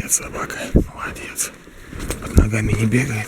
Молодец, собака, молодец. Под ногами не бегает.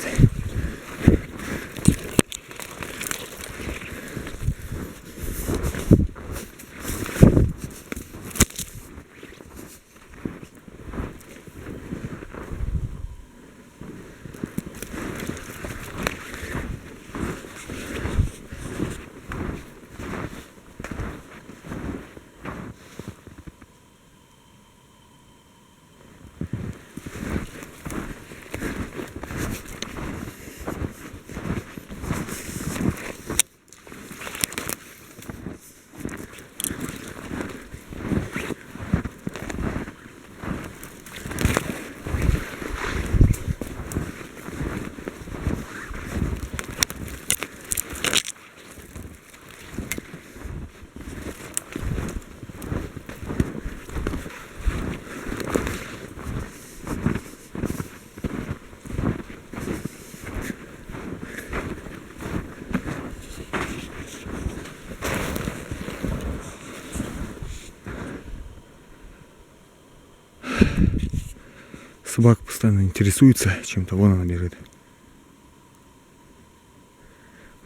Собака постоянно интересуется чем-то, вон она бежит.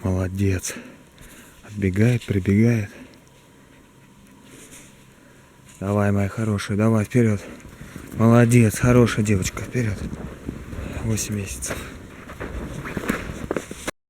Молодец. Отбегает, прибегает. Давай, моя хорошая, давай, вперед. Молодец, хорошая девочка, вперед. 8 месяцев.